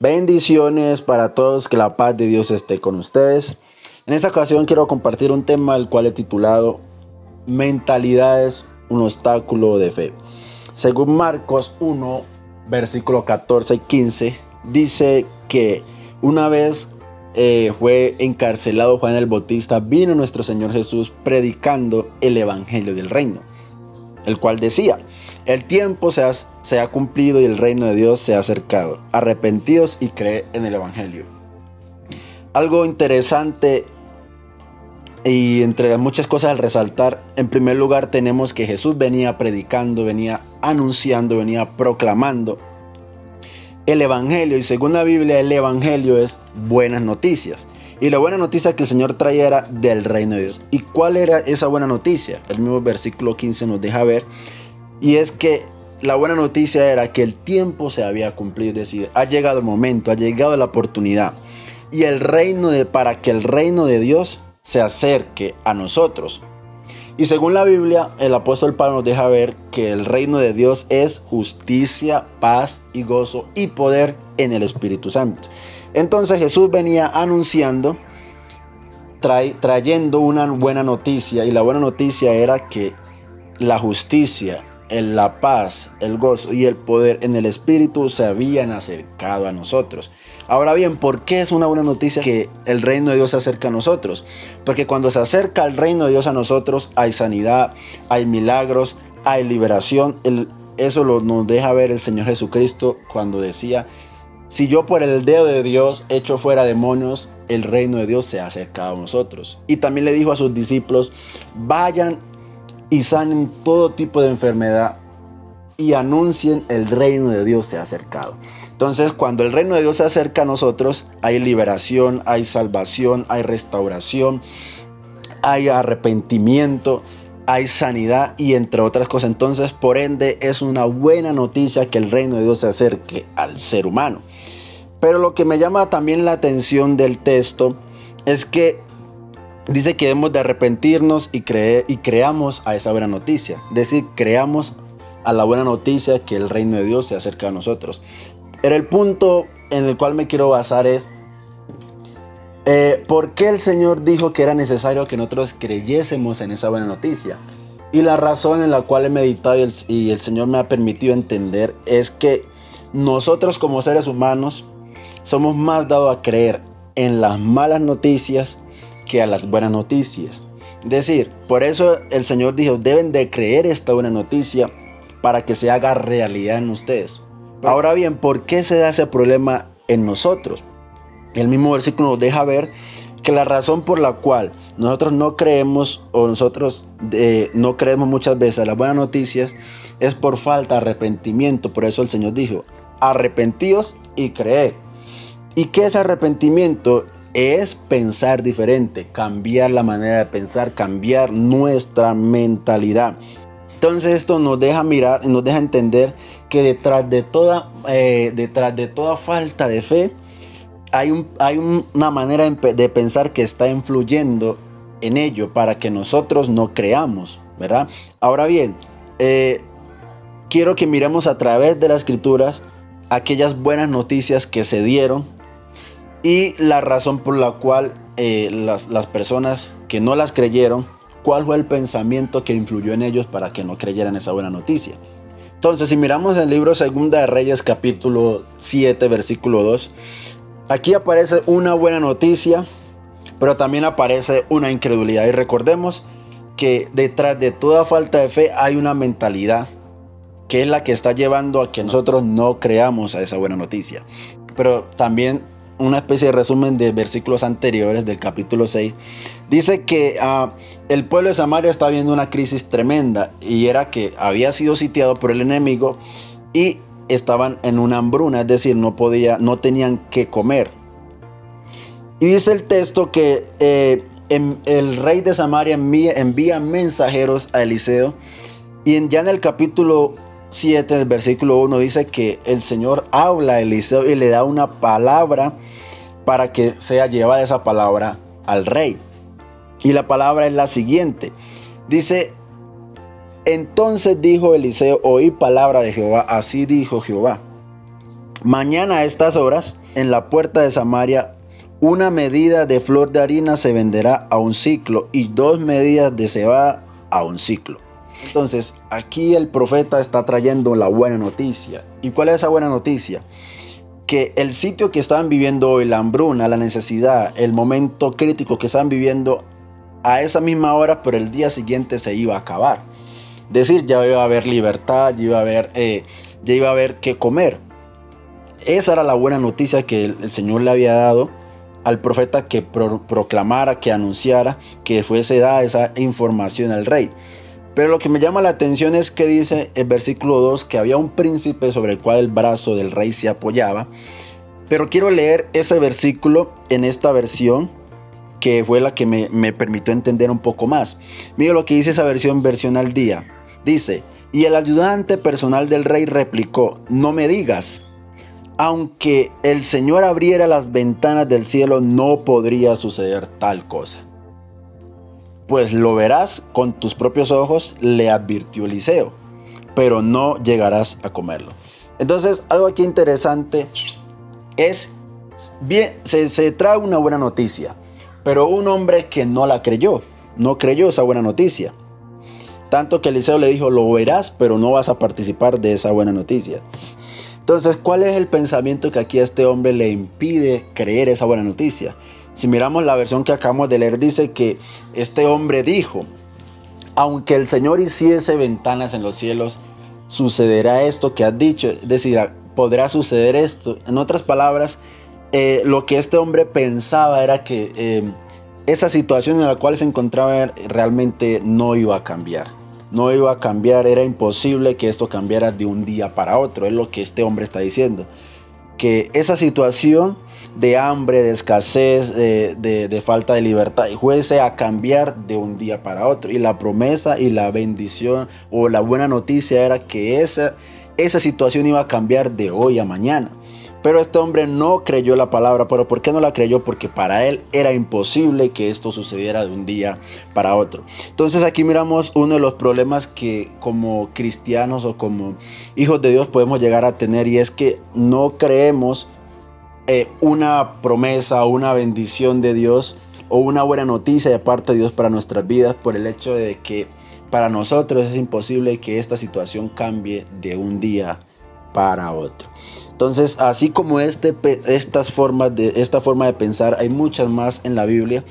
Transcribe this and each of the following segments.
Bendiciones para todos, que la paz de Dios esté con ustedes. En esta ocasión quiero compartir un tema el cual he titulado Mentalidades, un obstáculo de fe. Según Marcos 1, versículo 14 y 15, dice que una vez fue encarcelado Juan el Bautista, vino nuestro Señor Jesús predicando el Evangelio del Reino, el cual decía: el tiempo se ha cumplido y el reino de Dios se ha acercado. Arrepentíos y creed en el Evangelio. Algo interesante y entre las muchas cosas al resaltar, en primer lugar tenemos que Jesús venía predicando, venía anunciando, venía proclamando el Evangelio. Y según la Biblia, el Evangelio es buenas noticias. Y la buena noticia que el Señor traía era del reino de Dios. ¿Y cuál era esa buena noticia? El mismo versículo 15 nos deja ver. Y es que la buena noticia era que el tiempo se había cumplido, es decir, ha llegado el momento, ha llegado la oportunidad. Y para que el reino de Dios se acerque a nosotros. Y según la Biblia, el apóstol Pablo nos deja ver que el reino de Dios es justicia, paz y gozo y poder en el Espíritu Santo. Entonces Jesús venía anunciando, trayendo una buena noticia, y la buena noticia era que la justicia, la paz, el gozo y el poder en el Espíritu se habían acercado a nosotros. Ahora bien, ¿por qué es una buena noticia que el reino de Dios se acerca a nosotros? Porque cuando se acerca el reino de Dios a nosotros, hay sanidad, hay milagros, hay liberación. Eso nos deja ver el Señor Jesucristo cuando decía: si yo por el dedo de Dios echo fuera demonios, el reino de Dios se ha acercado a nosotros. Y también le dijo a sus discípulos: vayan y sanen todo tipo de enfermedad y anuncien el reino de Dios se ha acercado. Entonces, cuando el reino de Dios se acerca a nosotros, hay liberación, hay salvación, hay restauración, hay arrepentimiento, hay sanidad y entre otras cosas. Entonces, por ende, es una buena noticia que el reino de Dios se acerque al ser humano. Pero lo que me llama también la atención del texto es que dice que debemos de arrepentirnos y creamos a esa buena noticia. Es decir, creamos a la buena noticia que el reino de Dios se acerca a nosotros. Pero el punto en el cual me quiero basar es ¿por qué el Señor dijo que era necesario que nosotros creyésemos en esa buena noticia? Y la razón en la cual he meditado y el Señor me ha permitido entender es que nosotros como seres humanos somos más dados a creer en las malas noticias que a las buenas noticias. Es decir, por eso el Señor dijo: deben de creer esta buena noticia para que se haga realidad en ustedes. Ahora bien, ¿por qué se da ese problema en nosotros? El mismo versículo nos deja ver que la razón por la cual nosotros no creemos no creemos muchas veces las buenas noticias es por falta de arrepentimiento. Por eso el Señor dijo: arrepentíos y creed. ¿Y qué es arrepentimiento? Es pensar diferente, cambiar la manera de pensar, cambiar nuestra mentalidad. Entonces esto nos deja mirar, nos deja entender que detrás de toda falta de fe hay una manera de pensar que está influyendo en ello para que nosotros no creamos, ¿verdad? Ahora bien, quiero que miremos a través de las escrituras aquellas buenas noticias que se dieron y la razón por la cual las personas que no las creyeron, cuál fue el pensamiento que influyó en ellos para que no creyeran esa buena noticia. Entonces, si miramos el libro Segunda de Reyes, capítulo 7, versículo 2, aquí aparece una buena noticia, pero también aparece una incredulidad. Y recordemos que detrás de toda falta de fe hay una mentalidad que es la que está llevando a que nosotros no creamos a esa buena noticia. Pero también una especie de resumen de versículos anteriores del capítulo 6, dice que el pueblo de Samaria estaba viendo una crisis tremenda, y era que había sido sitiado por el enemigo y estaban en una hambruna, es decir, no tenían que comer. Y dice el texto que el rey de Samaria envía mensajeros a Eliseo, y ya en el capítulo 7, del versículo 1, dice que el Señor habla a Eliseo y le da una palabra para que sea llevada esa palabra al rey. Y la palabra es la siguiente. Dice: entonces dijo Eliseo: oí palabra de Jehová, así dijo Jehová. Mañana a estas horas, en la puerta de Samaria, una medida de flor de harina se venderá a un siclo y 2 medidas de cebada a un siclo. Entonces, aquí el profeta está trayendo la buena noticia. ¿Y cuál es esa buena noticia? Que el sitio que estaban viviendo hoy, la hambruna, la necesidad, el momento crítico que estaban viviendo a esa misma hora, pero el día siguiente se iba a acabar. Es decir, ya iba a haber libertad, ya iba a haber qué comer. Esa era la buena noticia que el Señor le había dado al profeta, que proclamara, que anunciara, que fuese dada esa información al rey. Pero lo que me llama la atención es que dice el versículo 2 que había un príncipe sobre el cual el brazo del rey se apoyaba. Pero quiero leer ese versículo en esta versión, que fue la que me permitió entender un poco más. Mira lo que dice esa versión al día. Dice: y el ayudante personal del rey replicó: no me digas, aunque el Señor abriera las ventanas del cielo, no podría suceder tal cosa. Pues lo verás con tus propios ojos, le advirtió Eliseo, pero no llegarás a comerlo. Entonces, algo aquí interesante es, bien, se trae una buena noticia, pero un hombre que no la creyó, no creyó esa buena noticia. Tanto que Eliseo le dijo: lo verás, pero no vas a participar de esa buena noticia. Entonces, ¿cuál es el pensamiento que aquí a este hombre le impide creer esa buena noticia? Si miramos la versión que acabamos de leer, dice que este hombre dijo: aunque el Señor hiciese ventanas en los cielos, sucederá esto que has dicho. Es decir, podrá suceder esto. En otras palabras, lo que este hombre pensaba era que esa situación en la cual se encontraba realmente no iba a cambiar. No iba a cambiar, era imposible que esto cambiara de un día para otro. Es lo que este hombre está diciendo. Que esa situación de hambre, de escasez, de falta de libertad, fuese a cambiar de un día para otro. Y la promesa y la bendición o la buena noticia era que esa situación iba a cambiar de hoy a mañana. Pero este hombre no creyó la palabra. ¿Pero por qué no la creyó? Porque para él era imposible que esto sucediera de un día para otro. Entonces aquí miramos uno de los problemas que como cristianos o como hijos de Dios podemos llegar a tener, y es que no creemos una promesa o una bendición de Dios o una buena noticia de parte de Dios para nuestras vidas, por el hecho de que para nosotros es imposible que esta situación cambie de un día para otro. Entonces, así como esta forma de pensar, hay muchas más en la Biblia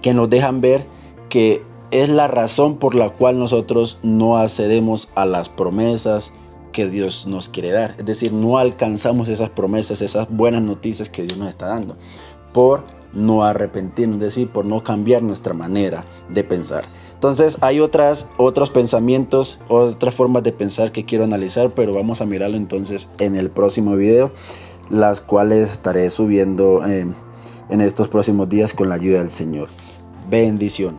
que nos dejan ver que es la razón por la cual nosotros no accedemos a las promesas que Dios nos quiere dar. Es decir, no alcanzamos esas promesas, esas buenas noticias que Dios nos está dando, por no arrepentirnos, es decir, por no cambiar nuestra manera de pensar. Entonces hay otros pensamientos, otras formas de pensar que quiero analizar, pero vamos a mirarlo entonces en el próximo video, las cuales estaré subiendo en estos próximos días con la ayuda del Señor. Bendiciones.